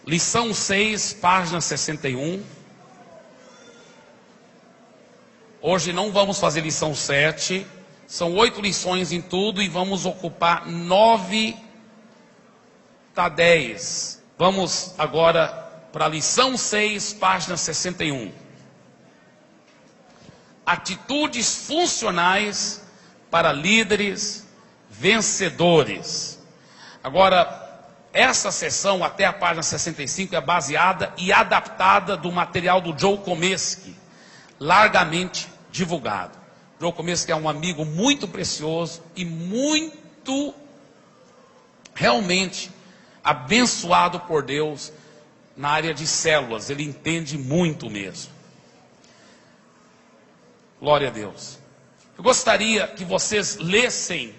Lição 6, página 61. Hoje não vamos fazer lição 7. São 8 lições em tudo e vamos ocupar 9 a 10. Vamos agora para a lição 6, página 61. Atitudes funcionais para líderes vencedores. Agora, essa sessão até a página 65 é baseada e adaptada do material do Joe Comiskey, largamente divulgado. Joe Comiskey é um amigo muito precioso e muito realmente abençoado por Deus na área de células. Ele entende muito mesmo. Glória a Deus. Eu gostaria que vocês lessem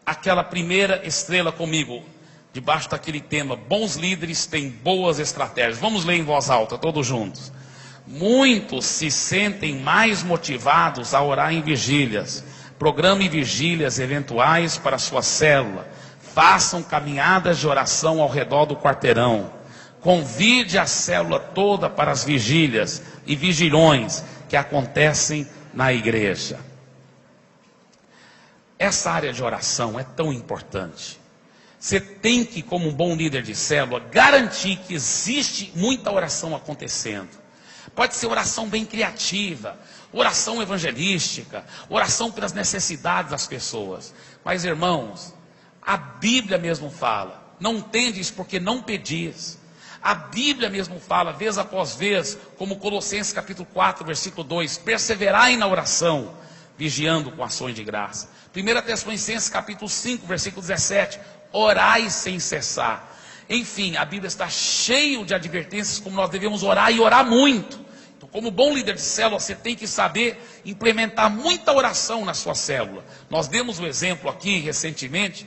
aquela primeira estrela comigo, debaixo daquele tema: bons líderes têm boas estratégias. Vamos ler em voz alta, todos juntos. Muitos se sentem mais motivados a orar em vigílias. Programe vigílias eventuais para sua célula. Façam caminhadas de oração ao redor do quarteirão. Convide a célula toda para as vigílias e vigilhões que acontecem na igreja. Essa área de oração é tão importante. Você tem que, como um bom líder de célula, garantir que existe muita oração acontecendo. Pode ser oração bem criativa, oração evangelística, oração pelas necessidades das pessoas. Mas, irmãos, a Bíblia mesmo fala: não tendes porque não pedis. A Bíblia mesmo fala, vez após vez, como Colossenses capítulo 4, versículo 2, perseverai na oração, vigiando com ações de graça. 1 Tessalonicenses capítulo 5, versículo 17, orai sem cessar. Enfim, a Bíblia está cheia de advertências como nós devemos orar e orar muito. Então, como bom líder de célula, você tem que saber implementar muita oração na sua célula. Nós demos um exemplo aqui recentemente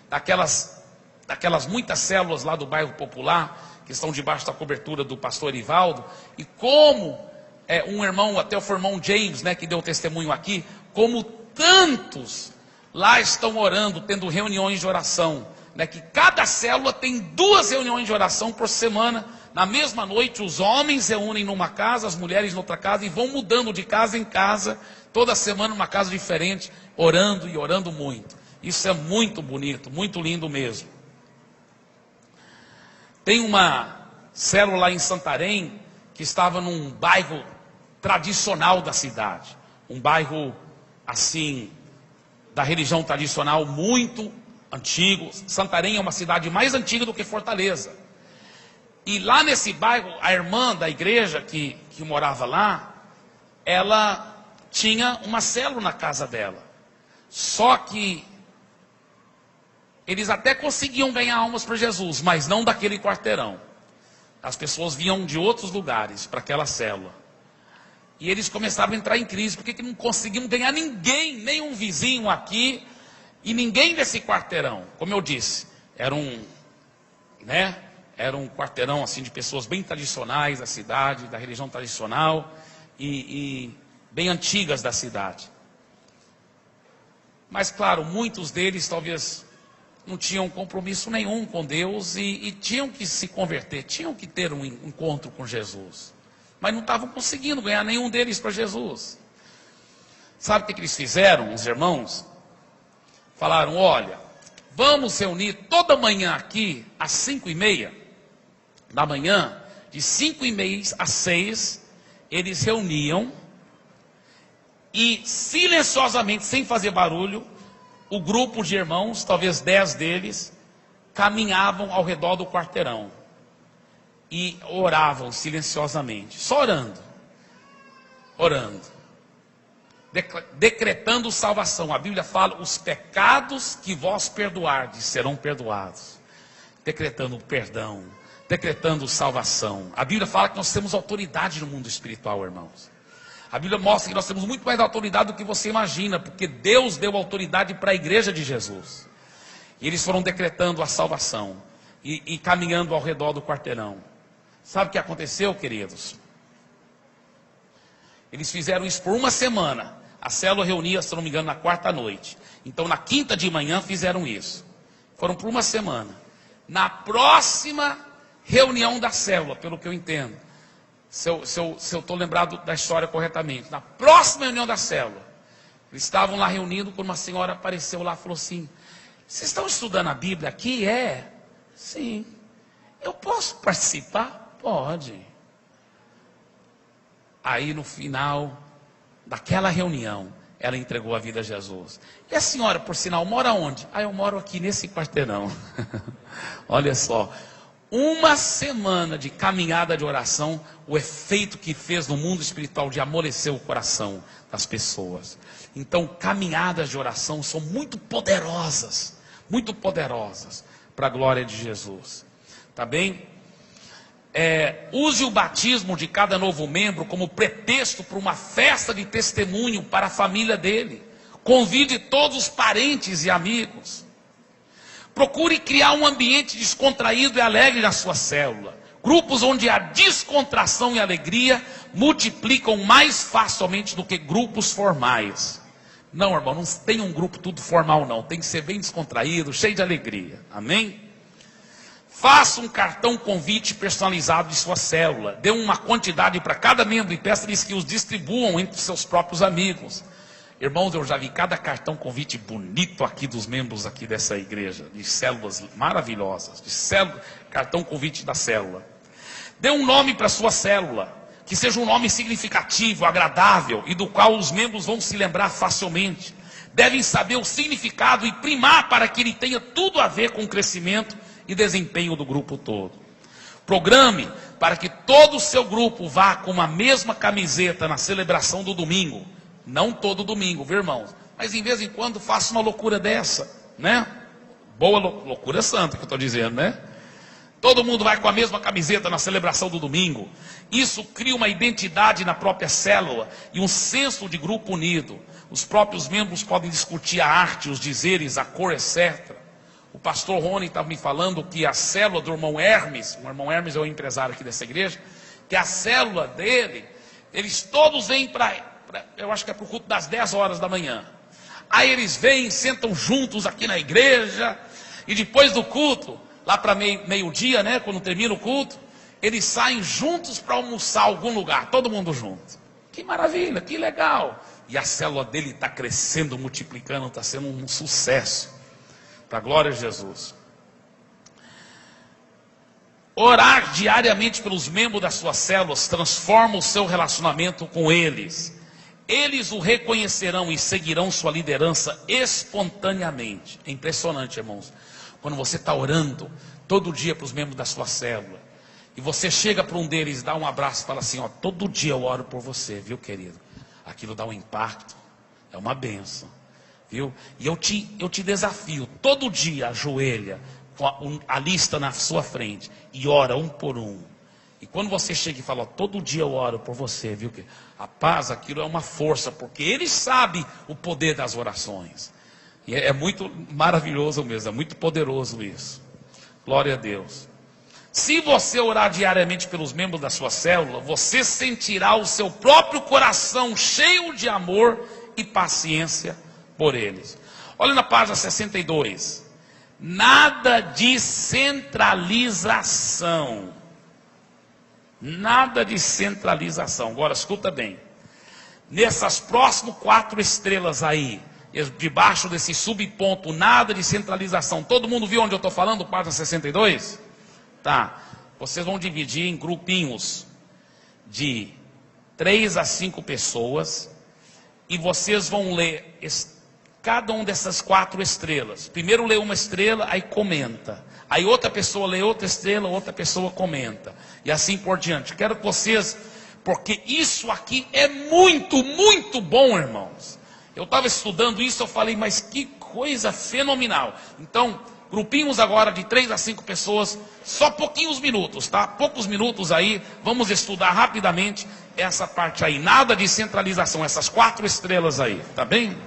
daquelas muitas células lá do bairro Popular, que estão debaixo da cobertura do pastor Ivaldo, e como um irmão, até o irmão James, que deu testemunho aqui, como tantos lá estão orando, tendo reuniões de oração, que cada célula tem 2 reuniões de oração por semana. Na mesma noite os homens reúnem numa casa, as mulheres em outra casa, e vão mudando de casa em casa, toda semana numa casa diferente, orando e orando muito. Isso é muito bonito, muito lindo mesmo. Tem uma célula lá em Santarém, que estava num bairro tradicional da cidade, um bairro assim, da religião tradicional, muito antigo. Santarém é uma cidade mais antiga do que Fortaleza. E lá nesse bairro, a irmã da igreja que morava lá, ela tinha uma célula na casa dela. Só que eles até conseguiam ganhar almas para Jesus, mas não daquele quarteirão. As pessoas vinham de outros lugares para aquela célula. E eles começaram a entrar em crise, porque não conseguiam ganhar ninguém, nenhum vizinho aqui, e ninguém desse quarteirão. Como eu disse, era um quarteirão assim de pessoas bem tradicionais da cidade, da religião tradicional, e bem antigas da cidade. Mas claro, muitos deles talvez não tinham compromisso nenhum com Deus e tinham que se converter, tinham que ter um encontro com Jesus. Mas não estavam conseguindo ganhar nenhum deles para Jesus. Sabe o que eles fizeram, os irmãos? Falaram: olha, vamos reunir toda manhã aqui às 5:30 da manhã, de 5:30 às 6, eles reuniam e silenciosamente, sem fazer barulho, o grupo de irmãos, talvez 10 deles, caminhavam ao redor do quarteirão e oravam silenciosamente, só orando, decretando salvação. A Bíblia fala: os pecados que vós perdoardes serão perdoados, decretando perdão, decretando salvação. A Bíblia fala que nós temos autoridade no mundo espiritual, irmãos. A Bíblia mostra que nós temos muito mais autoridade do que você imagina, porque Deus deu autoridade para a igreja de Jesus. E eles foram decretando a salvação e caminhando ao redor do quarteirão. Sabe o que aconteceu, queridos? Eles fizeram isso por uma semana. A célula reunia, se não me engano, na quarta noite. Então, na quinta de manhã fizeram isso. Foram por uma semana. Na próxima reunião da célula, pelo que eu entendo. Se eu estou lembrado da história corretamente. Na próxima reunião da célula, eles estavam lá reunindo, quando uma senhora apareceu lá e falou assim: vocês estão estudando a Bíblia aqui? É? Sim. Eu posso participar? Pode. Aí no final daquela reunião, ela entregou a vida a Jesus. E a senhora, por sinal, mora onde? Eu moro aqui nesse quarteirão. Olha só. Uma semana de caminhada de oração, o efeito que fez no mundo espiritual de amolecer o coração das pessoas. Então, caminhadas de oração são muito poderosas para a glória de Jesus. Tá bem? Use o batismo de cada novo membro como pretexto para uma festa de testemunho para a família dele. Convide todos os parentes e amigos. Procure criar um ambiente descontraído e alegre na sua célula. Grupos onde a descontração e a alegria multiplicam mais facilmente do que grupos formais. Não, irmão, não tem um grupo tudo formal não. Tem que ser bem descontraído, cheio de alegria. Amém? Faça um cartão convite personalizado de sua célula. Dê uma quantidade para cada membro e peça-lhes que os distribuam entre seus próprios amigos. Irmãos, eu já vi cada cartão convite bonito aqui dos membros aqui dessa igreja, de células maravilhosas, cartão convite da célula. Dê um nome para a sua célula, que seja um nome significativo, agradável, e do qual os membros vão se lembrar facilmente. Devem saber o significado e primar para que ele tenha tudo a ver com o crescimento e desempenho do grupo todo. Programe para que todo o seu grupo vá com a mesma camiseta na celebração do domingo. Não todo domingo, viu, irmãos? Mas em vez em quando faça uma loucura dessa, né? Boa loucura santa que eu estou dizendo, né? Todo mundo vai com a mesma camiseta na celebração do domingo. Isso cria uma identidade na própria célula e um senso de grupo unido. Os próprios membros podem discutir a arte, os dizeres, a cor, etc. O pastor Rony estava me falando que a célula do irmão Hermes, o irmão Hermes é o empresário aqui dessa igreja, que a célula dele, eles todos vêm eu acho que é para o culto das 10 horas da manhã. Aí eles vêm, sentam juntos aqui na igreja, e depois do culto, lá para meio-dia, né, quando termina o culto, eles saem juntos para almoçar em algum lugar, todo mundo junto. Que maravilha, que legal. E a célula dele está crescendo, multiplicando, está sendo um sucesso. Para a glória de Jesus. Orar diariamente pelos membros das suas células transforma o seu relacionamento com eles. Eles o reconhecerão e seguirão sua liderança espontaneamente. É impressionante, irmãos. Quando você está orando todo dia para os membros da sua célula, e você chega para um deles, dá um abraço e fala assim: ó, todo dia eu oro por você, viu, querido? Aquilo dá um impacto, é uma bênção, viu? E eu te desafio, todo dia ajoelha com a lista na sua frente e ora um por um. E quando você chega e fala: ó, todo dia eu oro por você, viu? A paz, aquilo é uma força, porque ele sabe o poder das orações. E é muito maravilhoso mesmo, é muito poderoso isso. Glória a Deus. Se você orar diariamente pelos membros da sua célula, você sentirá o seu próprio coração cheio de amor e paciência por eles. Olha na página 62. Nada de centralização. Nada de centralização. Agora escuta bem. Nessas próximas 4 estrelas aí, debaixo desse subponto, nada de centralização. Todo mundo viu onde eu estou falando? Página 62? Tá. Vocês vão dividir em grupinhos de 3 a 5 pessoas. E vocês vão ler cada um dessas 4 estrelas. Primeiro lê uma estrela, aí comenta. Aí outra pessoa lê outra estrela, outra pessoa comenta. E assim por diante. Quero que vocês, porque isso aqui é muito, muito bom, irmãos. Eu estava estudando isso, eu falei, mas que coisa fenomenal. Então, grupinhos agora de 3 a 5 pessoas, só pouquinhos minutos, tá? Poucos minutos aí, vamos estudar rapidamente essa parte aí. Nada de centralização, essas 4 estrelas aí, tá bem?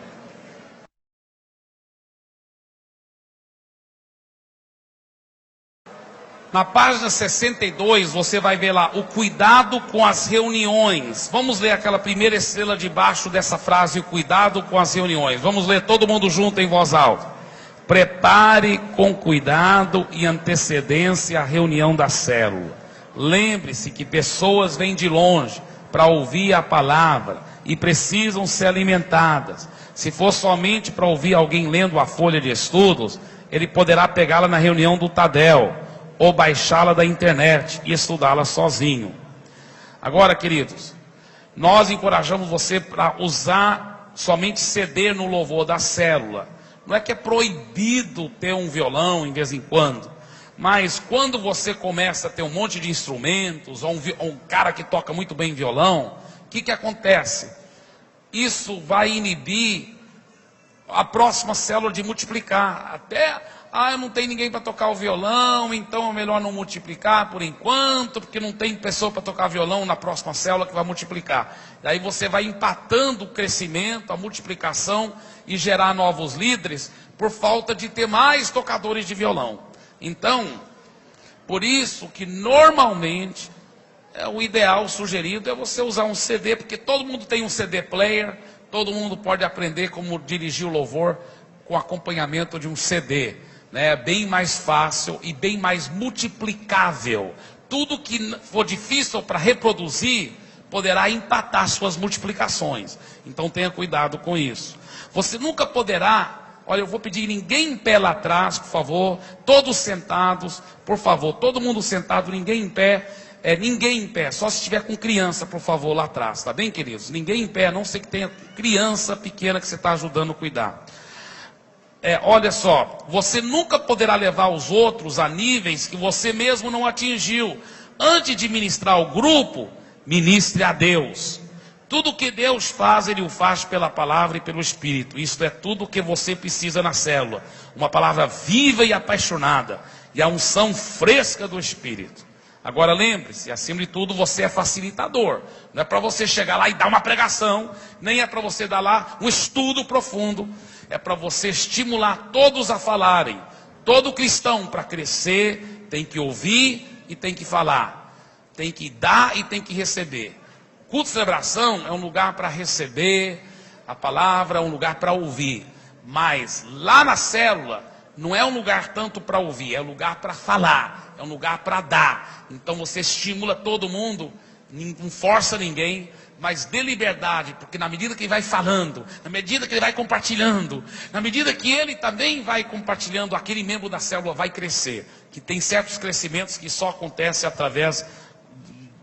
Na página 62, você vai ver lá, o cuidado com as reuniões. Vamos ler aquela primeira estrela debaixo dessa frase, o cuidado com as reuniões. Vamos ler todo mundo junto em voz alta. Prepare com cuidado e antecedência a reunião da célula. Lembre-se que pessoas vêm de longe para ouvir a palavra e precisam ser alimentadas. Se for somente para ouvir alguém lendo a folha de estudos, ele poderá pegá-la na reunião do Tadel, ou baixá-la da internet e estudá-la sozinho. Agora, queridos, nós encorajamos você para usar somente CD no louvor da célula. Não é que é proibido ter um violão em vez em quando, mas quando você começa a ter um monte de instrumentos, ou um cara que toca muito bem violão, o que acontece? Isso vai inibir a próxima célula de multiplicar. Até, eu não tenho ninguém para tocar o violão, então é melhor não multiplicar por enquanto, porque não tem pessoa para tocar violão na próxima célula que vai multiplicar. Daí você vai empatando o crescimento, a multiplicação e gerar novos líderes por falta de ter mais tocadores de violão. Então, por isso que normalmente o ideal sugerido é você usar um CD, porque todo mundo tem um CD player, todo mundo pode aprender como dirigir o louvor com acompanhamento de um CD, né? É bem mais fácil e bem mais multiplicável. Tudo que for difícil para reproduzir, poderá empatar suas multiplicações. Então tenha cuidado com isso. Você nunca poderá... Olha, eu vou pedir ninguém em pé lá atrás, por favor. Todos sentados, por favor. Todo mundo sentado, ninguém em pé. Ninguém em pé, só se estiver com criança, por favor, lá atrás, tá bem, queridos? Ninguém em pé, a não ser que tenha criança pequena que você está ajudando a cuidar. Olha só, você nunca poderá levar os outros a níveis que você mesmo não atingiu. Antes de ministrar o grupo, ministre a Deus. Tudo que Deus faz, Ele o faz pela palavra e pelo Espírito. Isso é tudo que você precisa na célula. Uma palavra viva e apaixonada, e a unção fresca do Espírito. Agora lembre-se, acima de tudo você é facilitador. Não é para você chegar lá e dar uma pregação, nem é para você dar lá um estudo profundo. É para você estimular todos a falarem. Todo cristão, para crescer, tem que ouvir e tem que falar. Tem que dar e tem que receber. Culto de celebração é um lugar para receber a palavra, é um lugar para ouvir. Mas lá na célula, não é um lugar tanto para ouvir, é um lugar para falar, é um lugar para dar. Então você estimula todo mundo, não força ninguém, mas dê liberdade, porque na medida que ele vai falando, na medida que ele vai compartilhando, na medida que ele também vai compartilhando, aquele membro da célula vai crescer. Que tem certos crescimentos que só acontecem através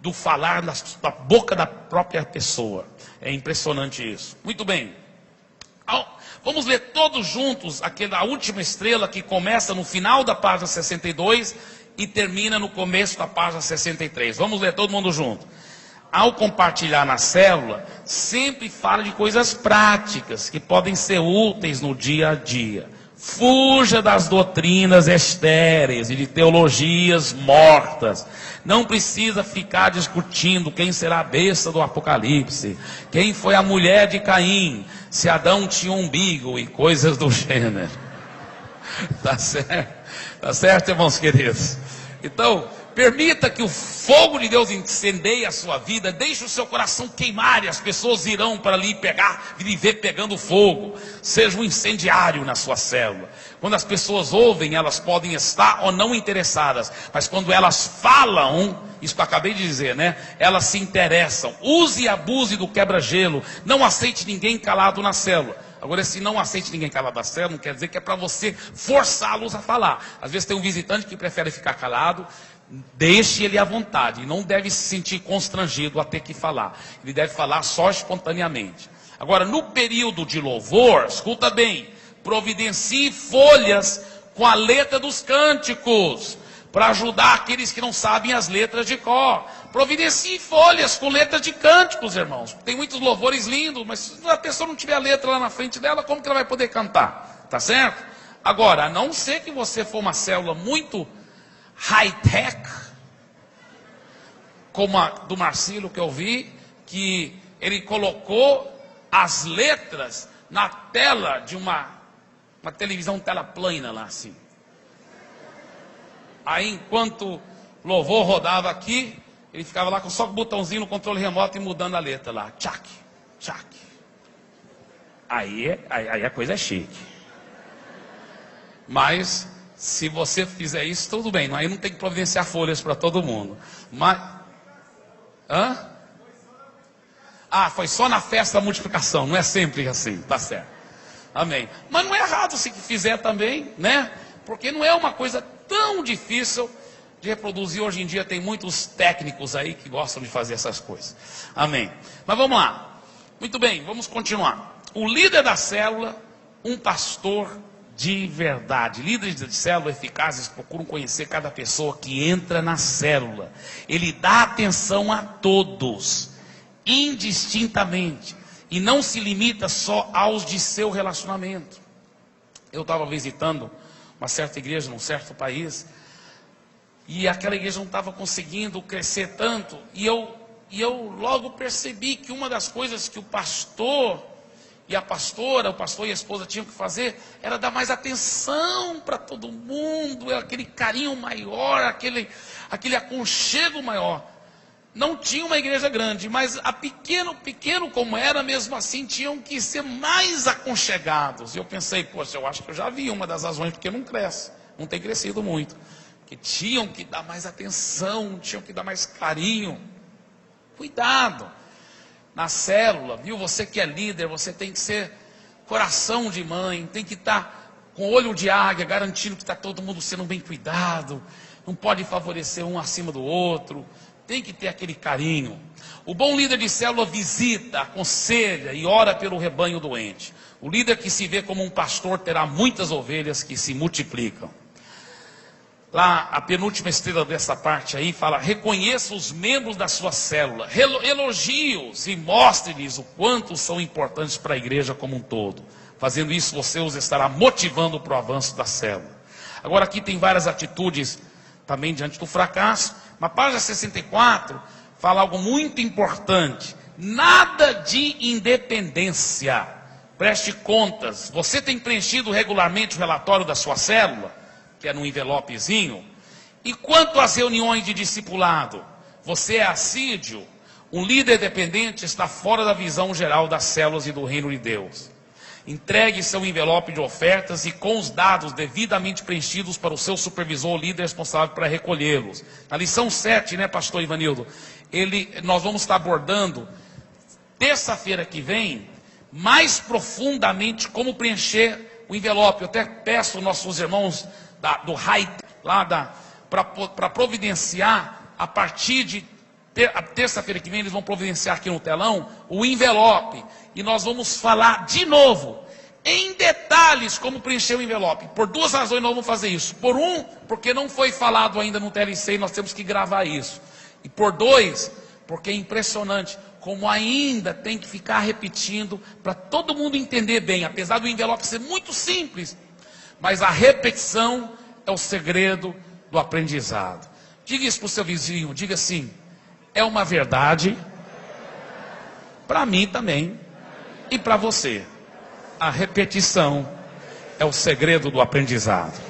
do falar da boca da própria pessoa. É impressionante isso. Muito bem. Vamos ler todos juntos a última estrela que começa no final da página 62 e termina no começo da página 63. Vamos ler todo mundo junto. Ao compartilhar na célula, sempre fala de coisas práticas que podem ser úteis no dia a dia. Fuja das doutrinas estéreis e de teologias mortas. Não precisa ficar discutindo quem será a besta do Apocalipse, quem foi a mulher de Caim, se Adão tinha um umbigo e coisas do gênero. Tá certo, irmãos queridos? Então, permita que o fogo de Deus incendeie a sua vida, deixe o seu coração queimar e as pessoas irão para ali pegar, e ver pegando fogo. Seja um incendiário na sua célula. Quando as pessoas ouvem, elas podem estar ou não interessadas, mas quando elas falam, isso que eu acabei de dizer, né? Elas se interessam. Use e abuse do quebra-gelo. Não aceite ninguém calado na célula. Agora, se não aceite ninguém calado na célula, não quer dizer que é para você forçá-los a falar. Às vezes tem um visitante que prefere ficar calado. Deixe ele à vontade, e não deve se sentir constrangido a ter que falar. Ele deve falar só espontaneamente. Agora, no período de louvor, escuta bem, providencie folhas com a letra dos cânticos, para ajudar aqueles que não sabem as letras de cor. Providencie folhas com letras de cânticos, irmãos. Tem muitos louvores lindos, mas se a pessoa não tiver a letra lá na frente dela, como que ela vai poder cantar? Tá certo? Agora, a não ser que você for uma célula muito high-tech, como a do Marcelo que eu vi, que ele colocou as letras na tela de uma televisão tela plana lá assim. Aí enquanto o louvor rodava aqui, ele ficava lá com só o botãozinho no controle remoto e mudando a letra lá. Tchac, tchac. Aí a coisa é chique. Mas se você fizer isso, tudo bem. Aí não tem que providenciar folhas para todo mundo. Mas... Hã? Ah, foi só na festa da multiplicação. Não é sempre assim, tá certo. Amém. Mas não é errado se fizer também, né? Porque não é uma coisa tão difícil de reproduzir. Hoje em dia tem muitos técnicos aí que gostam de fazer essas coisas. Amém. Mas vamos lá. Muito bem, vamos continuar. O líder da célula, um pastor de verdade. Líderes de célula eficazes procuram conhecer cada pessoa que entra na célula. Ele dá atenção a todos, indistintamente, e não se limita só aos de seu relacionamento. Eu estava visitando uma certa igreja num certo país, e aquela igreja não estava conseguindo crescer tanto, e eu logo percebi que uma das coisas que o pastor e a pastora, o pastor e a esposa tinham que fazer, era dar mais atenção para todo mundo, aquele carinho maior, aquele aconchego maior. Não tinha uma igreja grande, mas a pequeno como era, mesmo assim, tinham que ser mais aconchegados. E eu pensei, poxa, eu acho que eu já vi uma das razões porque não cresce, não tem crescido muito. Que tinham que dar mais atenção, tinham que dar mais carinho. Cuidado. Na célula, viu? Você que é líder, você tem que ser coração de mãe, tem que estar com olho de águia, garantindo que está todo mundo sendo bem cuidado, não pode favorecer um acima do outro, tem que ter aquele carinho. O bom líder de célula visita, aconselha e ora pelo rebanho doente. O líder que se vê como um pastor terá muitas ovelhas que se multiplicam. Lá, a penúltima estrela dessa parte aí fala: reconheça os membros da sua célula, elogie-os e mostre-lhes o quanto são importantes para a igreja como um todo. Fazendo isso, você os estará motivando para o avanço da célula. Agora aqui tem várias atitudes também diante do fracasso. Na página 64, fala algo muito importante: nada de independência. Preste contas. Você tem preenchido regularmente o relatório da sua célula, que é num envelopezinho? E quanto às reuniões de discipulado, você é assíduo? Um líder dependente está fora da visão geral das células e do reino de Deus. Entregue seu envelope de ofertas e com os dados devidamente preenchidos para o seu supervisor ou líder responsável para recolhê-los. Na lição 7, né, pastor Ivanildo? Nós vamos estar abordando, terça-feira que vem, mais profundamente como preencher o envelope. Eu até peço aos nossos irmãos do RAI, para providenciar, a partir de a terça-feira que vem, eles vão providenciar aqui no telão o envelope, e nós vamos falar de novo, em detalhes, como preencher o envelope. Por duas razões nós vamos fazer isso. Por um, porque não foi falado ainda no TLC e nós temos que gravar isso. E por dois, porque é impressionante como ainda tem que ficar repetindo para todo mundo entender bem, apesar do envelope ser muito simples. Mas a repetição é o segredo do aprendizado. Diga isso para o seu vizinho, diga assim: é uma verdade para mim também e para você. A repetição é o segredo do aprendizado.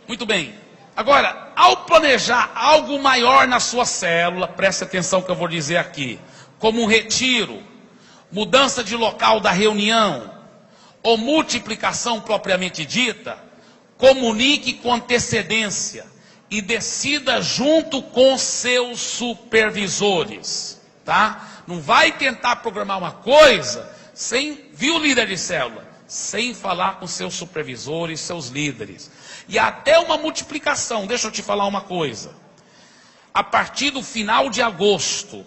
Muito bem. Agora, ao planejar algo maior na sua célula, preste atenção que eu vou dizer aqui, como um retiro, mudança de local da reunião, ou multiplicação propriamente dita, comunique com antecedência e decida junto com seus supervisores, tá? Não vai tentar programar uma coisa sem, viu, líder de célula? Sem falar com seus supervisores, seus líderes. E até uma multiplicação, deixa eu te falar uma coisa. A partir do final de agosto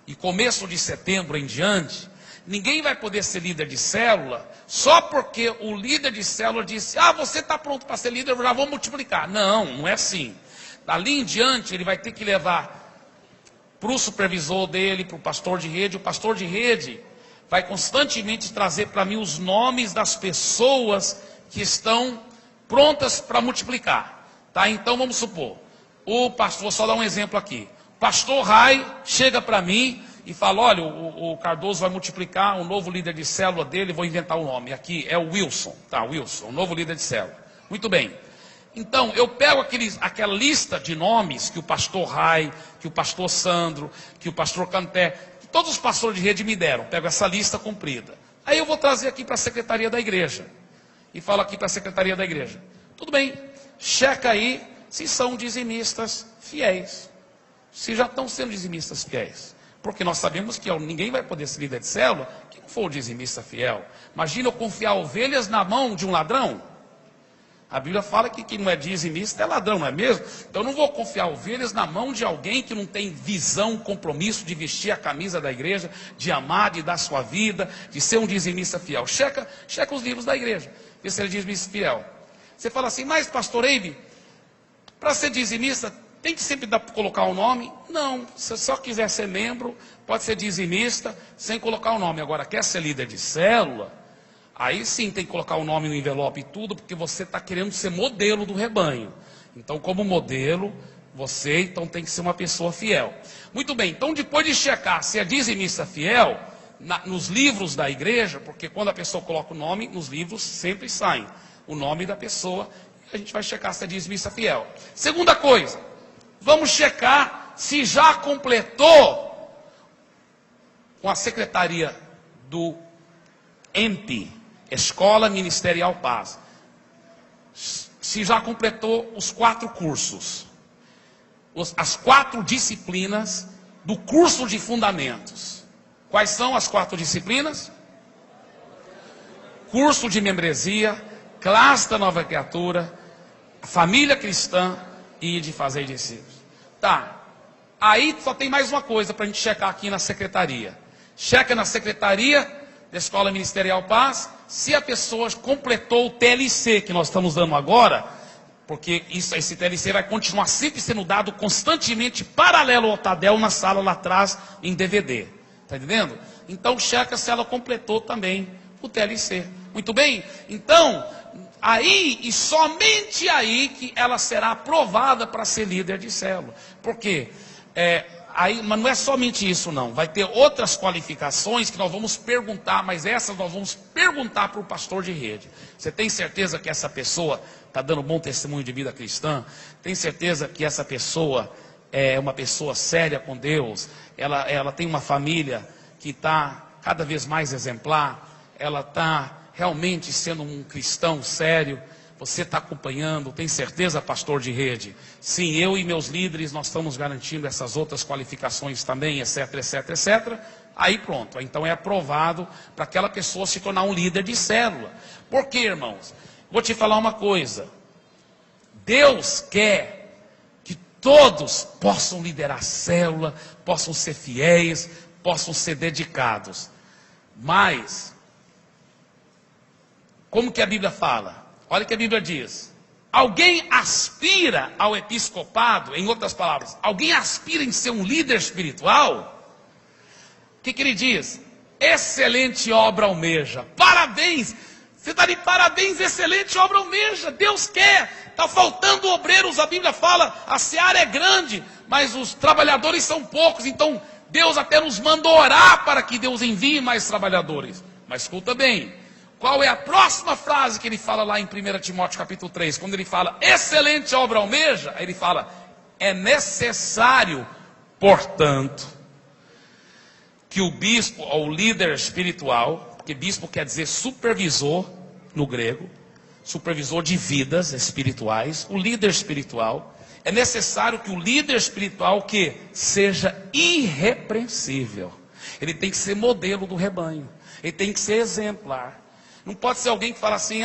e começo de setembro em diante, ninguém vai poder ser líder de célula só porque o líder de célula disse: ah, você está pronto para ser líder, eu já vou multiplicar. Não, não é assim. Dali em diante, ele vai ter que levar para o supervisor dele, para o pastor de rede. O pastor de rede vai constantemente trazer para mim os nomes das pessoas que estão prontas para multiplicar. Tá? Então vamos supor, o pastor, vou só dar um exemplo aqui. O pastor Rai chega para mim e fala: olha, o Cardoso vai multiplicar, o novo líder de célula dele, vou inventar o nome. Aqui é o Wilson, tá? Wilson, o novo líder de célula. Muito bem. Então, eu pego aquela lista de nomes que o pastor Rai, que o pastor Sandro, que o pastor Canté, que todos os pastores de rede me deram. Pego essa lista comprida. Aí eu vou trazer aqui para a secretaria da igreja. e falo aqui para a secretaria da igreja. Tudo bem, checa aí se são dizimistas fiéis. Se já estão sendo dizimistas fiéis. Porque nós sabemos que ninguém vai poder ser líder de célula que não for dizimista fiel. Imagina eu confiar ovelhas na mão de um ladrão. A Bíblia fala que quem não é dizimista é ladrão, não é mesmo? Então eu não vou confiar ovelhas na mão de alguém que não tem visão, compromisso de vestir a camisa da igreja, de amar, de dar sua vida, de ser um dizimista fiel. Checa os livros da igreja, vê se ele é dizimista fiel. Você fala assim, mas pastor Eibe, para ser dizimista, tem que sempre colocar o nome? Não, se só quiser ser membro, pode ser dizimista, sem colocar o nome. Agora, quer ser líder de célula? Aí sim tem que colocar o nome no envelope e tudo, porque você está querendo ser modelo do rebanho. Então, como modelo, você então tem que ser uma pessoa fiel. Muito bem, então depois de checar se é dizimista fiel, nos livros da igreja, porque quando a pessoa coloca o nome, nos livros sempre sai o nome da pessoa, a gente vai checar se é dizimista fiel. Segunda coisa, vamos checar se já completou com a secretaria do EMP, Escola Ministerial Paz, se já completou os 4 cursos, as 4 disciplinas do curso de fundamentos. Quais são as 4 disciplinas? Curso de membresia, classe da nova criatura, família cristã e de fazer discípulos. Tá, aí só tem mais uma coisa para a gente checar aqui na secretaria. Checa na secretaria da Escola Ministerial Paz, se a pessoa completou o TLC que nós estamos dando agora, porque esse TLC vai continuar sempre sendo dado constantemente paralelo ao Tadel na sala lá atrás em DVD. Está entendendo? Então checa se ela completou também o TLC. Muito bem? Então, aí e somente aí que ela será aprovada para ser líder de célula. Por quê? Mas não é somente isso não, vai ter outras qualificações que nós vamos perguntar, mas essas nós vamos perguntar para o pastor de rede. Você tem certeza que essa pessoa está dando bom testemunho de vida cristã? Tem certeza que essa pessoa é uma pessoa séria com Deus? Ela tem uma família que está cada vez mais exemplar? Ela está realmente sendo um cristão sério? Você está acompanhando, tem certeza, pastor de rede? Sim, eu e meus líderes, nós estamos garantindo essas outras qualificações também, etc, etc, etc. Aí pronto, então é aprovado para aquela pessoa se tornar um líder de célula. Por quê, irmãos? Vou te falar uma coisa. Deus quer que todos possam liderar célula, possam ser fiéis, possam ser dedicados. Mas, como que a Bíblia fala? Olha o que a Bíblia diz. Alguém aspira ao episcopado, em outras palavras, alguém aspira em ser um líder espiritual? O que ele diz? Excelente obra almeja. Parabéns! Você está de parabéns, excelente obra almeja. Deus quer. Está faltando obreiros, a Bíblia fala, a seara é grande, mas os trabalhadores são poucos. Então, Deus até nos manda orar para que Deus envie mais trabalhadores. Mas escuta bem. Qual é a próxima frase que ele fala lá em 1 Timóteo capítulo 3? Quando ele fala, excelente obra almeja, aí ele fala, é necessário, portanto, que o bispo, ou líder espiritual, porque bispo quer dizer supervisor no grego, supervisor de vidas espirituais, o líder espiritual, é necessário que o líder espiritual que seja irrepreensível. Ele tem que ser modelo do rebanho, ele tem que ser exemplar. Não pode ser alguém que fala assim,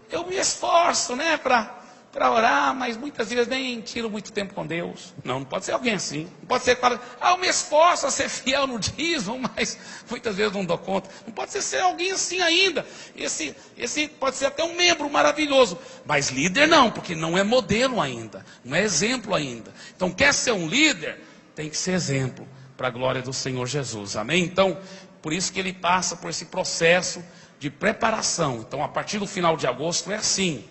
eu me esforço, né, para orar, mas muitas vezes nem tiro muito tempo com Deus. Não pode ser alguém assim. Não pode ser que fala, eu me esforço a ser fiel no dízimo, mas muitas vezes não dou conta. Não pode ser alguém assim ainda. Esse pode ser até um membro maravilhoso, mas líder não, porque não é modelo ainda, não é exemplo ainda. Então quer ser um líder, tem que ser exemplo para a glória do Senhor Jesus. Amém? Então, por isso que ele passa por esse processo de preparação. Então, a partir do final de agosto é assim.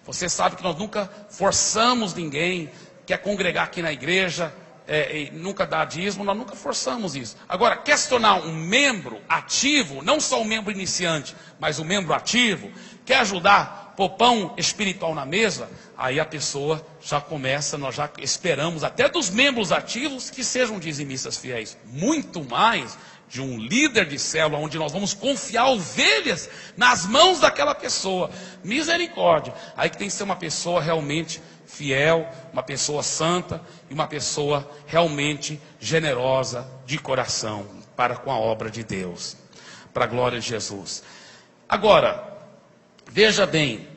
Você sabe que nós nunca forçamos ninguém, quer congregar aqui na igreja, e nunca dá dízimo, nós nunca forçamos isso. Agora, quer se tornar um membro ativo, não só um membro iniciante, mas um membro ativo, quer ajudar, pôr pão espiritual na mesa, aí a pessoa já começa, nós já esperamos até dos membros ativos que sejam dizimistas fiéis, muito mais de um líder de célula, onde nós vamos confiar ovelhas nas mãos daquela pessoa. Misericórdia. Aí que tem que ser uma pessoa realmente fiel, uma pessoa santa e uma pessoa realmente generosa de coração para com a obra de Deus, para a glória de Jesus. Agora, veja bem,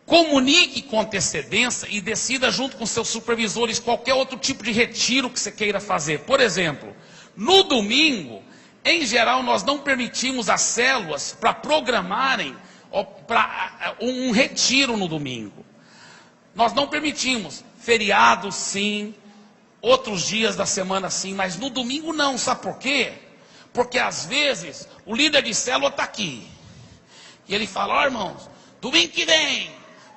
comunique com antecedência e decida junto com seus supervisores qualquer outro tipo de retiro que você queira fazer. Por exemplo, no domingo, em geral, nós não permitimos as células para programarem para um retiro no domingo. Nós não permitimos. Feriados sim, outros dias da semana sim, mas no domingo não. Sabe por quê? Porque às vezes o líder de célula está aqui e ele fala: ó, irmãos, domingo que vem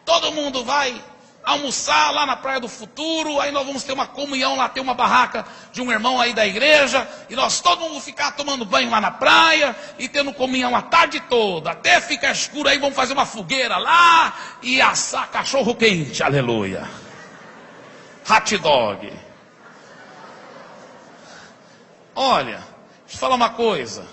todo mundo vai almoçar lá na Praia do Futuro, aí nós vamos ter uma comunhão lá, tem uma barraca de um irmão aí da igreja, e nós todo mundo ficar tomando banho lá na praia, e tendo comunhão a tarde toda, até ficar escuro, aí vamos fazer uma fogueira lá, e assar cachorro quente, aleluia, hot dog. Olha, deixa eu falar uma coisa,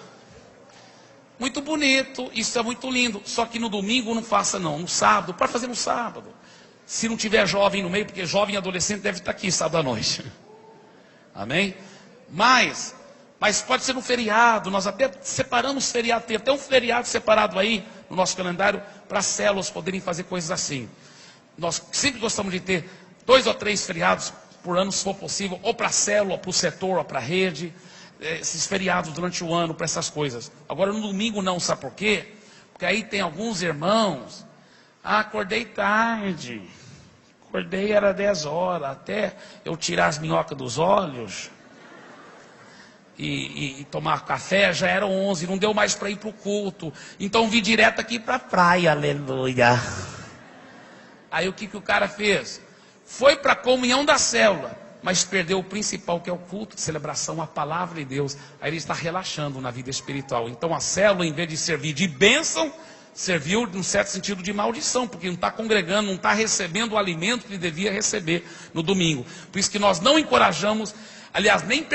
muito bonito, isso é muito lindo, só que no domingo não faça não, no sábado, pode fazer no sábado. Se não tiver jovem no meio, porque jovem e adolescente deve estar aqui sábado à noite. Amém? Mas pode ser no feriado. Nós até separamos feriado. Tem até um feriado separado aí no nosso calendário para as células poderem fazer coisas assim. Nós sempre gostamos de ter 2 ou 3 feriados por ano, se for possível, ou para a célula, para o setor, ou para a rede. Esses feriados durante o ano para essas coisas. Agora no domingo não, sabe por quê? Porque aí tem alguns irmãos: acordei tarde, acordei era 10 horas, até eu tirar as minhocas dos olhos e tomar café já eram 11, não deu mais para ir para o culto, então vim direto aqui para a praia, aleluia. Aí o que o cara fez? Foi para a comunhão da célula, mas perdeu o principal, que é o culto de celebração, a palavra de Deus. Aí ele está relaxando na vida espiritual. Então a célula, em vez de servir de bênção, serviu num certo sentido de maldição, porque não está congregando, não está recebendo o alimento que ele devia receber no domingo. Por isso que nós não encorajamos, aliás, nem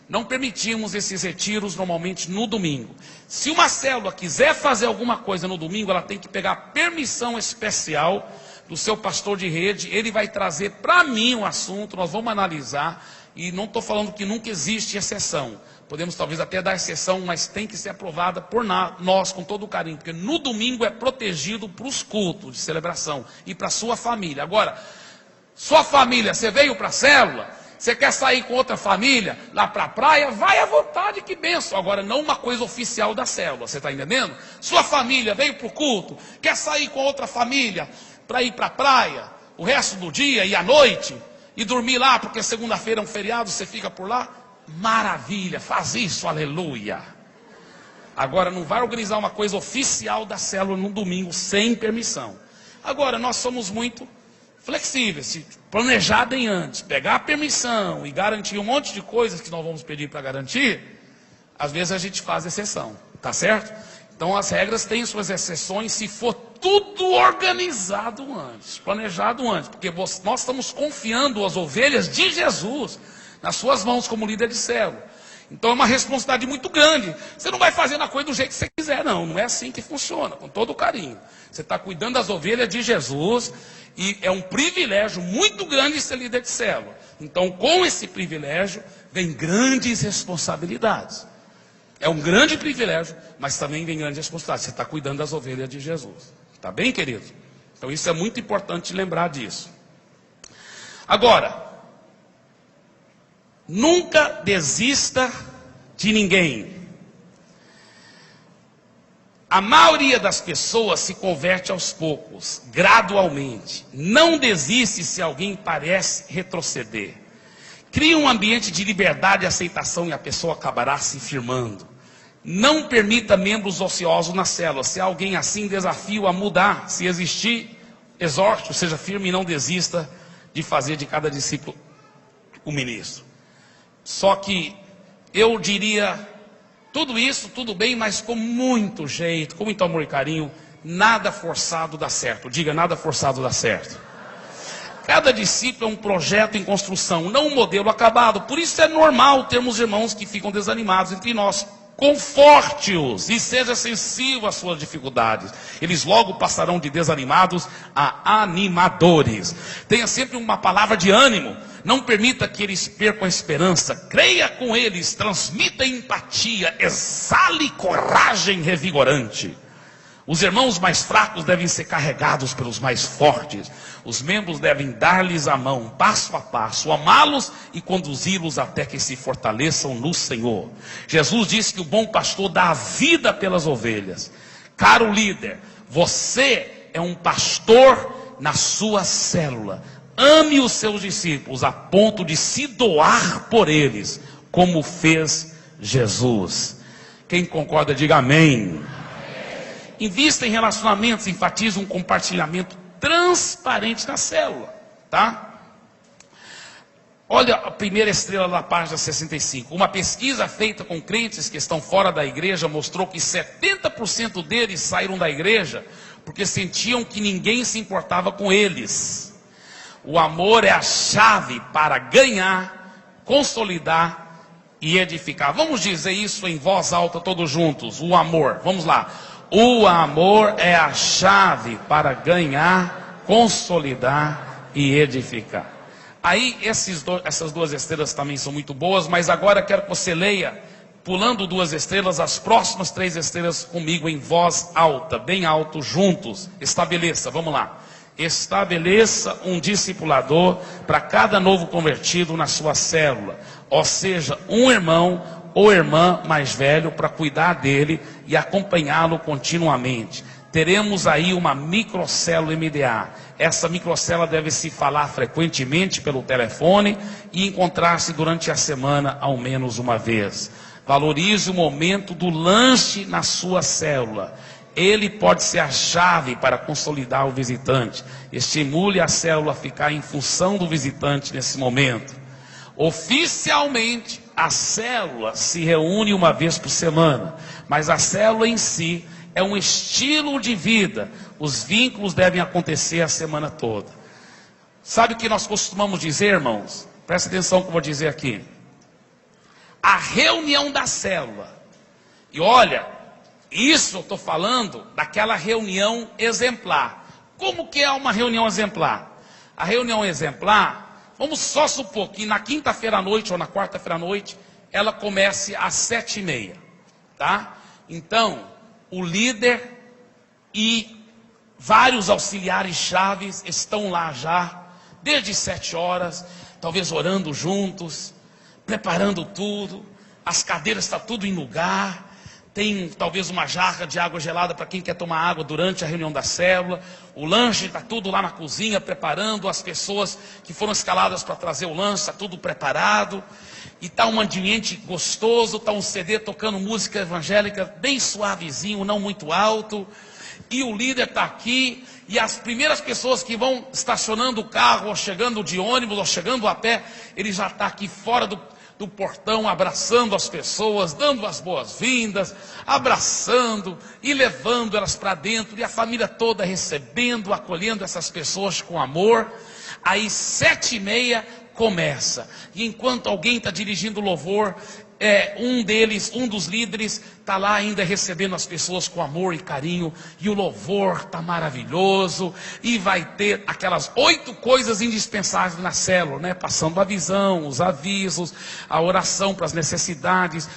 não permitimos esses retiros normalmente no domingo. Se uma célula quiser fazer alguma coisa no domingo, ela tem que pegar permissão especial do seu pastor de rede. Ele vai trazer para mim o assunto, nós vamos analisar, e não estou falando que nunca existe exceção. Podemos talvez até dar exceção, mas tem que ser aprovada por nós com todo o carinho, porque no domingo é protegido para os cultos de celebração e para a sua família. Agora, sua família, você veio para a célula, você quer sair com outra família lá para a praia, vai à vontade, que benção. Agora, não uma coisa oficial da célula, você está entendendo? Sua família veio para o culto, quer sair com outra família para ir para a praia o resto do dia e à noite, e dormir lá, porque segunda-feira é um feriado, você fica por lá. Maravilha, faz isso, aleluia. Agora não vai organizar uma coisa oficial da célula no domingo sem permissão. Agora nós somos muito flexíveis, se planejar bem antes, pegar a permissão e garantir um monte de coisas que nós vamos pedir para garantir, às vezes a gente faz exceção, tá certo? Então as regras têm suas exceções se for tudo organizado antes, planejado antes, porque nós estamos confiando as ovelhas de Jesus nas suas mãos como líder de célula. Então é uma responsabilidade muito grande. Você não vai fazendo a coisa do jeito que você quiser, não é assim que funciona, com todo o carinho. Você está cuidando das ovelhas de Jesus, e é um privilégio muito grande ser líder de célula. Então com esse privilégio vem grandes responsabilidades. É um grande privilégio, mas também vem grande responsabilidade. Você está cuidando das ovelhas de Jesus. Está bem, querido? Então isso é muito importante lembrar disso. Agora, nunca desista de ninguém. A maioria das pessoas se converte aos poucos, gradualmente. Não desiste se alguém parece retroceder. Crie um ambiente de liberdade e aceitação e a pessoa acabará se firmando. Não permita membros ociosos na célula. Se alguém assim, desafio a mudar. Se existir, exorte, seja firme e não desista de fazer de cada discípulo o ministro. Só que eu diria, tudo isso, tudo bem, mas com muito jeito, com muito amor e carinho. Nada forçado dá certo. Diga, nada forçado dá certo. Cada discípulo é um projeto em construção, não um modelo acabado. Por isso é normal termos irmãos que ficam desanimados entre nós. Conforte-os e seja sensível às suas dificuldades. Eles logo passarão de desanimados a animadores. Tenha sempre uma palavra de ânimo. Não permita que eles percam a esperança. Creia com eles, transmita empatia, exale coragem revigorante. Os irmãos mais fracos devem ser carregados pelos mais fortes. Os membros devem dar-lhes a mão, passo a passo, amá-los e conduzi-los até que se fortaleçam no Senhor. Jesus disse que o bom pastor dá a vida pelas ovelhas. Caro líder, você é um pastor na sua célula. Ame os seus discípulos a ponto de se doar por eles, como fez Jesus. Quem concorda, diga amém. Invista em relacionamentos, enfatiza um compartilhamento transparente na célula, tá? Olha a primeira estrela da página 65. Uma pesquisa feita com crentes que estão fora da igreja mostrou que 70% deles saíram da igreja porque sentiam que ninguém se importava com eles. O amor é a chave para ganhar, consolidar e edificar. Vamos dizer isso em voz alta todos juntos. O amor, vamos lá. O amor é a chave para ganhar, consolidar e edificar. Aí essas duas estrelas também são muito boas, mas agora quero que você leia, pulando 2 estrelas, as próximas 3 estrelas comigo em voz alta, bem alto, juntos. Estabeleça, vamos lá. Estabeleça um discipulador para cada novo convertido na sua célula. Ou seja, um irmão ou irmã mais velho para cuidar dele e acompanhá-lo continuamente. Teremos aí uma microcélula MDA. Essa microcélula deve se falar frequentemente pelo telefone e encontrar-se durante a semana ao menos uma vez. Valorize o momento do lanche na sua célula. Ele pode ser a chave para consolidar o visitante. Estimule a célula a ficar em função do visitante nesse momento. Oficialmente, a célula se reúne uma vez por semana, mas a célula em si é um estilo de vida. Os vínculos devem acontecer a semana toda. Sabe o que nós costumamos dizer, irmãos? Presta atenção no que eu vou dizer aqui. A reunião da célula. E olha, isso eu estou falando daquela reunião exemplar. Como que é uma reunião exemplar? A reunião exemplar, vamos só supor que na quinta-feira à noite ou na quarta-feira à noite, ela comece às 7h30, tá? Então, o líder e vários auxiliares chaves estão lá já, desde 7 horas, talvez orando juntos, preparando tudo, as cadeiras estão tudo em lugar, tem talvez uma jarra de água gelada para quem quer tomar água durante a reunião da célula. O lanche está tudo lá na cozinha, preparando. As pessoas que foram escaladas para trazer o lanche, está tudo preparado. E está um ambiente gostoso, está um CD tocando música evangélica bem suavezinho, não muito alto. E o líder está aqui, e as primeiras pessoas que vão estacionando o carro, ou chegando de ônibus, ou chegando a pé, ele já está aqui fora do portão, abraçando as pessoas, dando as boas-vindas, abraçando e levando elas para dentro, e a família toda recebendo, acolhendo essas pessoas com amor. Aí 7h30 começa, e enquanto alguém está dirigindo o louvor, um dos líderes está lá ainda recebendo as pessoas com amor e carinho, e o louvor está maravilhoso, e vai ter aquelas 8 coisas indispensáveis na célula, né? Passando a visão, os avisos, a oração para as necessidades,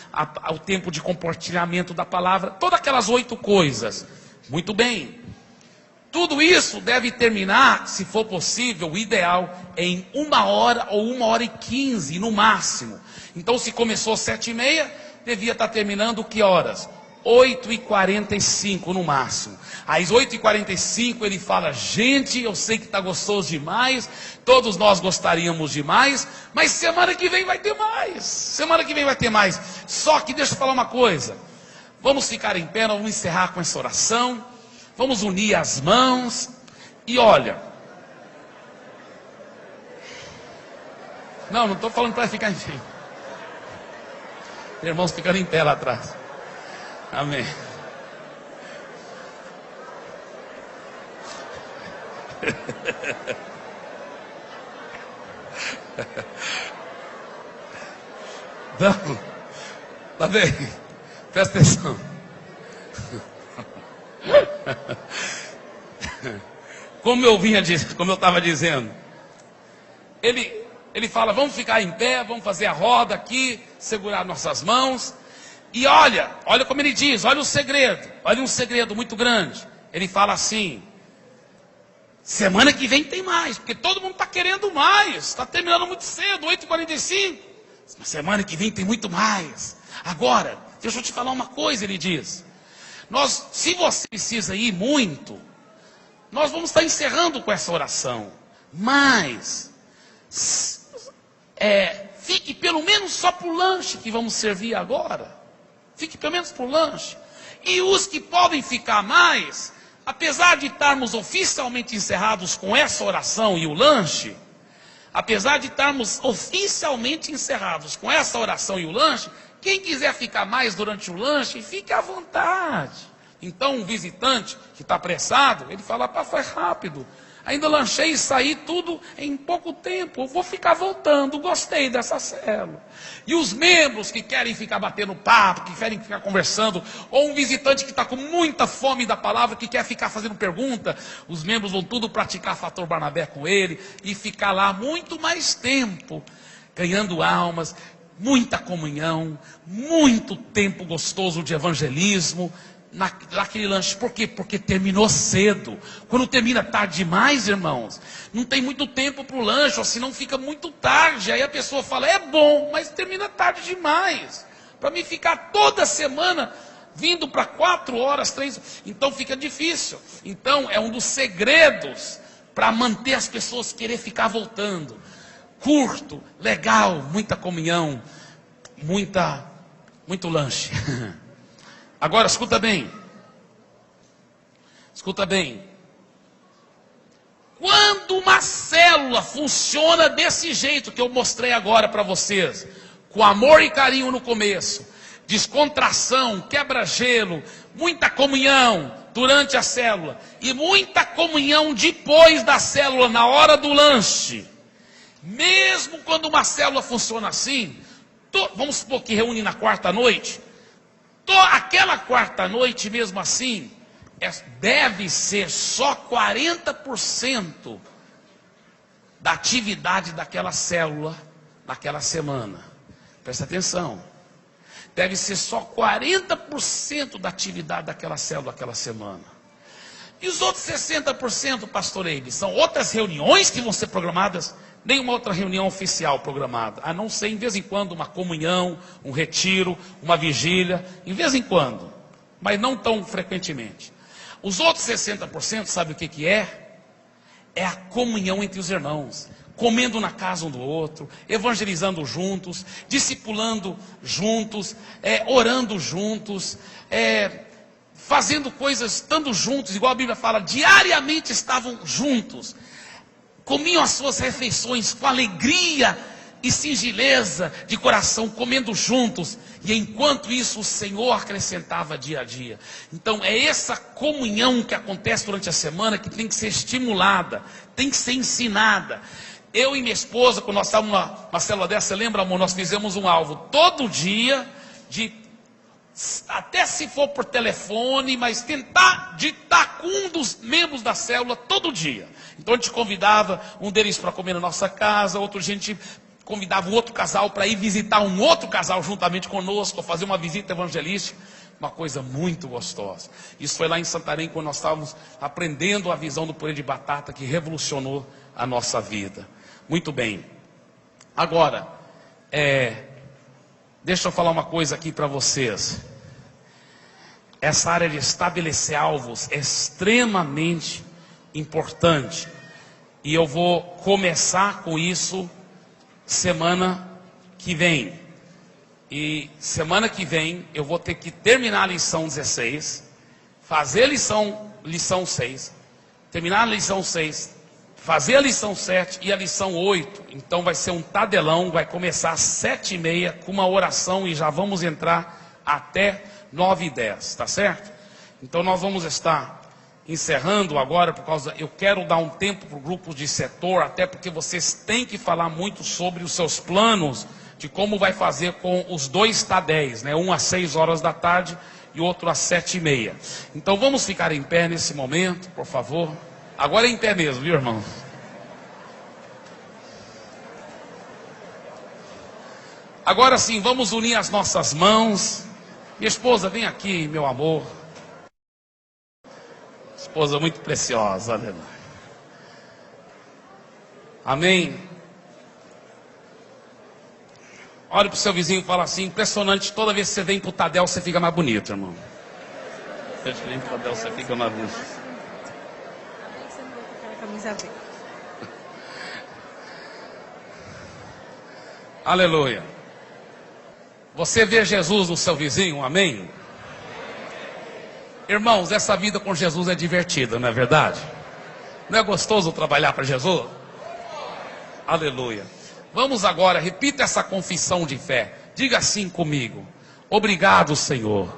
o tempo de compartilhamento da palavra, todas aquelas 8 coisas. Muito bem, tudo isso deve terminar, se for possível, o ideal é em 1 hora ou 1h15 no máximo. Então, se começou às 7h30, devia estar terminando que horas? 8h45 no máximo. Às 8h45 ele fala: gente, eu sei que está gostoso demais, todos nós gostaríamos demais, mas semana que vem vai ter mais. Semana que vem vai ter mais. Só que deixa eu falar uma coisa. Vamos ficar em pé, nós vamos encerrar com essa oração. Vamos unir as mãos. E olha, não estou falando para ficar em pé. Tem irmãos ficando em pé lá atrás. Amém. Não, tá bem, presta atenção. Como eu estava dizendo, ele fala, vamos ficar em pé, vamos fazer a roda aqui, segurar nossas mãos. E olha como ele diz, olha um segredo muito grande. Ele fala assim, semana que vem tem mais, porque todo mundo está querendo mais, está terminando muito cedo, 8h45. Semana que vem tem muito mais. Agora, deixa eu te falar uma coisa, ele diz. Se você precisa ir muito, nós vamos estar encerrando com essa oração. Mas, fique pelo menos só para o lanche que vamos servir agora. Fique pelo menos para o lanche. E os que podem ficar mais, apesar de estarmos oficialmente encerrados com essa oração e o lanche, apesar de estarmos oficialmente encerrados com essa oração e o lanche, quem quiser ficar mais durante o lanche, fique à vontade. Então, um visitante que está apressado, ele fala, foi rápido. Ainda lanchei e saí tudo em pouco tempo. Eu vou ficar voltando, gostei dessa célula. E os membros que querem ficar batendo papo, que querem ficar conversando, ou um visitante que está com muita fome da palavra, que quer ficar fazendo pergunta, os membros vão tudo praticar fator Barnabé com ele, e ficar lá muito mais tempo, ganhando almas, muita comunhão, muito tempo gostoso de evangelismo, naquele lanche. Por quê? Porque terminou cedo. Quando termina tarde demais, irmãos, não tem muito tempo para o lanche, ou senão fica muito tarde. Aí a pessoa fala, é bom, mas termina tarde demais. Para mim ficar toda semana vindo para 4 horas, 3, então fica difícil. Então é um dos segredos para manter as pessoas querer ficar voltando. Curto, legal, muita comunhão, muito lanche. Agora, escuta bem. Quando uma célula funciona desse jeito que eu mostrei agora para vocês, com amor e carinho no começo, descontração, quebra-gelo, muita comunhão durante a célula, e muita comunhão depois da célula, na hora do lanche, mesmo quando uma célula funciona assim, vamos supor que reúne na quarta noite, aquela quarta noite mesmo assim, deve ser só 40% da atividade daquela célula naquela semana. Presta atenção. Deve ser só 40% da atividade daquela célula naquela semana. E os outros 60%, pastor Eibe, são outras reuniões que vão ser programadas, nenhuma outra reunião oficial programada, a não ser, em vez em quando, uma comunhão, um retiro, uma vigília, em vez em quando, mas não tão frequentemente. Os outros 60%, sabe o que é? É a comunhão entre os irmãos, comendo na casa um do outro, evangelizando juntos, discipulando juntos, orando juntos, fazendo coisas, estando juntos, igual a Bíblia fala, diariamente estavam juntos, comiam as suas refeições com alegria e singeleza de coração, comendo juntos, e enquanto isso o Senhor acrescentava dia a dia. Então é essa comunhão que acontece durante a semana que tem que ser estimulada, tem que ser ensinada. Eu e minha esposa, quando nós estávamos numa célula dessa, você lembra, amor, nós fizemos um alvo todo dia, até se for por telefone, mas tentar estar com um dos membros da célula todo dia. Então a gente convidava um deles para comer na nossa casa, outro dia a gente convidava um outro casal para ir visitar um outro casal juntamente conosco, fazer uma visita evangelística, uma coisa muito gostosa. Isso foi lá em Santarém, quando nós estávamos aprendendo a visão do purê de batata, que revolucionou a nossa vida. Muito bem. Agora, deixa eu falar uma coisa aqui para vocês. Essa área de estabelecer alvos é extremamente importante. E eu vou começar com isso semana que vem. E semana que vem eu vou ter que terminar a lição 16, fazer a lição 6, terminar a lição 6, fazer a lição 7 e a lição 8. Então vai ser um tadelão, vai começar às 7h30 com uma oração e já vamos entrar até 9h10, tá certo? Então nós vamos estar encerrando agora, eu quero dar um tempo para o grupo de setor, até porque vocês têm que falar muito sobre os seus planos, de como vai fazer com os 2 Tadéis, né? Um às 6 horas da tarde e outro às 7h30. Então vamos ficar em pé nesse momento, por favor. Agora é em pé mesmo, viu, irmão? Agora sim, vamos unir as nossas mãos. Minha esposa, vem aqui, meu amor. Esposa muito preciosa, aleluia. Amém. Olha para o seu vizinho e fala assim: impressionante, toda vez que você vem para o Tadel, você fica mais bonito, irmão. Toda vez que vem para o Tadel, você fica mais bonito. Você não vai com aquela camisa verde. Aleluia. Você vê Jesus no seu vizinho, amém? Irmãos, essa vida com Jesus é divertida, não é verdade? Não é gostoso trabalhar para Jesus? Aleluia. Vamos agora, repita essa confissão de fé. Diga assim comigo: obrigado, Senhor,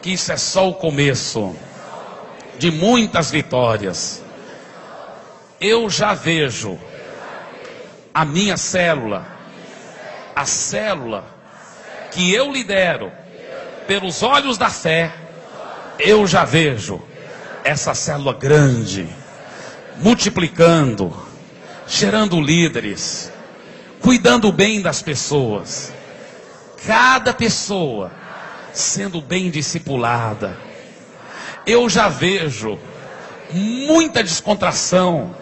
que isso é só o começo de muitas vitórias. Eu já vejo a minha célula, a célula que eu lidero, pelos olhos da fé. Eu já vejo essa célula grande, multiplicando, gerando líderes, cuidando bem das pessoas, cada pessoa sendo bem discipulada. Eu já vejo muita descontração,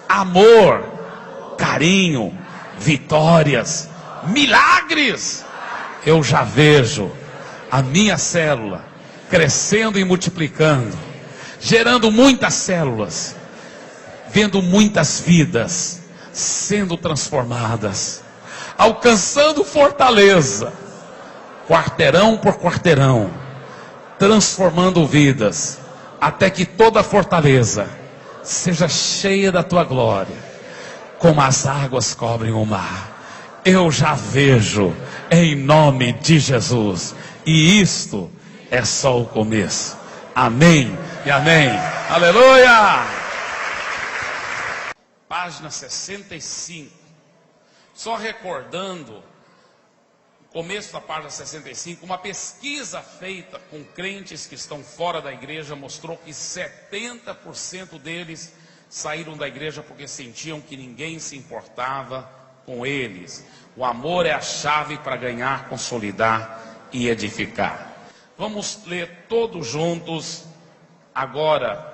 amor, carinho, vitórias, milagres. Eu já vejo a minha célula crescendo e multiplicando, gerando muitas células, vendo muitas vidas sendo transformadas, alcançando fortaleza, quarteirão por quarteirão, transformando vidas, até que toda a fortaleza seja cheia da tua glória, como as águas cobrem o mar. Eu já vejo, em nome de Jesus, e isto é só o começo. Amém e amém. Aleluia! Página 65. Só recordando, no começo da página 65, uma pesquisa feita com crentes que estão fora da igreja mostrou que 70% deles saíram da igreja porque sentiam que ninguém se importava com eles. O amor é a chave para ganhar, consolidar e edificar. Vamos ler todos juntos agora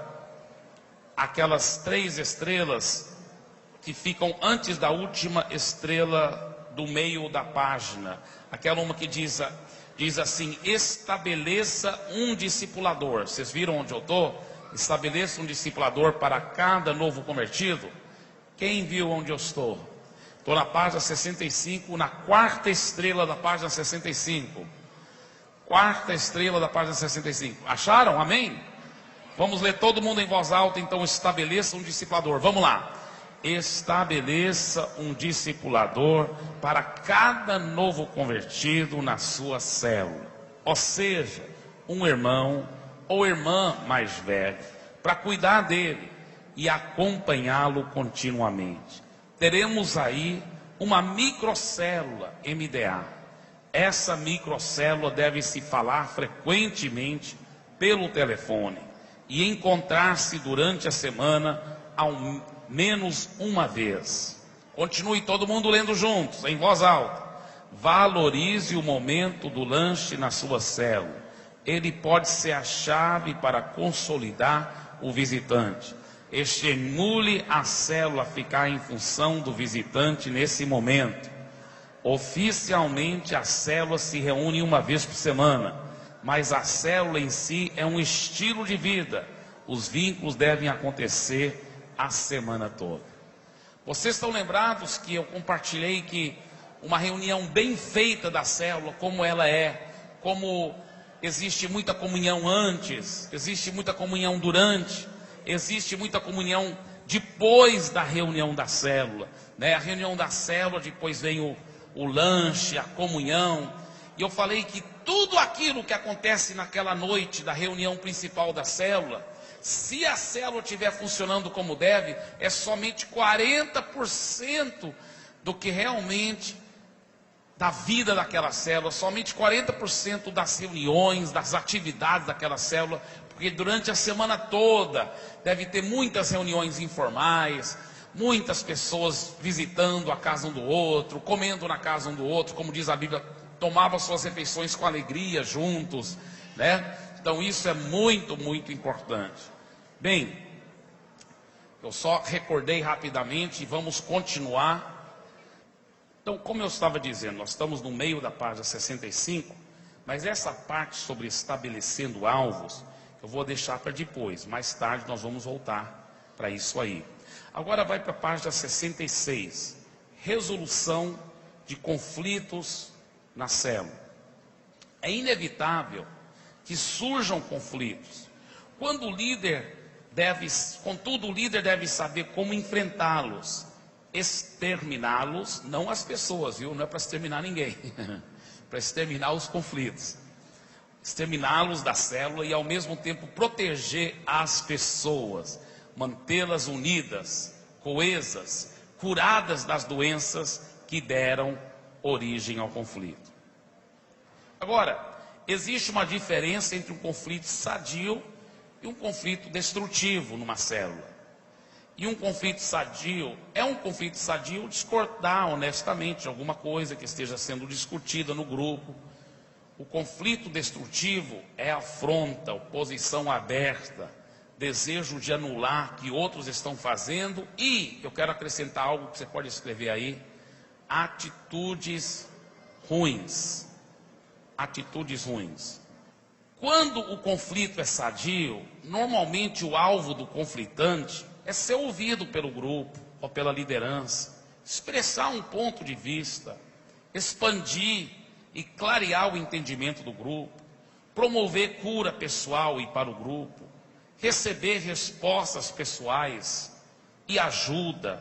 aquelas 3 estrelas que ficam antes da última estrela do meio da página. Aquela uma que diz assim: estabeleça um discipulador. Vocês viram onde eu estou? Estabeleça um discipulador para cada novo convertido. Quem viu onde eu estou? Estou na página 65, na 4ª estrela da página 65. 4ª estrela da página 65. Acharam? Amém? Vamos ler todo mundo em voz alta, então. Estabeleça um discipulador. Vamos lá. Estabeleça um discipulador para cada novo convertido na sua célula. Ou seja, um irmão ou irmã mais velho, para cuidar dele e acompanhá-lo continuamente. Teremos aí uma microcélula MDA. Essa microcélula deve se falar frequentemente pelo telefone e encontrar-se durante a semana ao menos uma vez. Continue todo mundo lendo juntos, em voz alta. Valorize o momento do lanche na sua célula. Ele pode ser a chave para consolidar o visitante. Estimule a célula a ficar em função do visitante nesse momento. Oficialmente a célula se reúne uma vez por semana, mas a célula em si é um estilo de vida. Os vínculos devem acontecer a semana toda. Vocês estão lembrados que eu compartilhei que uma reunião bem feita da célula, como ela é, como existe muita comunhão antes, existe muita comunhão durante, existe muita comunhão depois da reunião da célula, né? A reunião da célula, depois vem o lanche, a comunhão. E eu falei que tudo aquilo que acontece naquela noite da reunião principal da célula Se a célula estiver funcionando como deve, é somente 40% do que realmente da vida daquela célula, somente 40% das reuniões, das atividades daquela célula, porque durante a semana toda deve ter muitas reuniões informais, muitas pessoas visitando a casa um do outro, comendo na casa um do outro, como diz a Bíblia, tomavam suas refeições com alegria juntos, né? Então isso é muito, muito importante. Bem, eu só recordei rapidamente e vamos continuar. Então, como eu estava dizendo, nós estamos no meio da página 65, mas essa parte sobre estabelecendo alvos, eu vou deixar para depois. Mais tarde nós vamos voltar para isso aí. Agora vai para a página 66, resolução de conflitos na célula. É inevitável que surjam conflitos. Contudo, o líder deve saber como enfrentá-los. Exterminá-los, não as pessoas, viu? Não é para exterminar ninguém, para exterminar os conflitos, exterminá-los da célula e ao mesmo tempo proteger as pessoas, mantê-las unidas, coesas, curadas das doenças que deram origem ao conflito. Agora, existe uma diferença entre um conflito sadio e um conflito destrutivo numa célula. E um conflito sadio, é um conflito sadio discordar honestamente de alguma coisa que esteja sendo discutida no grupo. O conflito destrutivo é afronta, oposição aberta, desejo de anular o que outros estão fazendo e, eu quero acrescentar algo que você pode escrever aí, atitudes ruins. Atitudes ruins. Quando o conflito é sadio, normalmente o alvo do conflitante é ser ouvido pelo grupo ou pela liderança, expressar um ponto de vista, expandir e clarear o entendimento do grupo, promover cura pessoal e para o grupo, receber respostas pessoais e ajuda,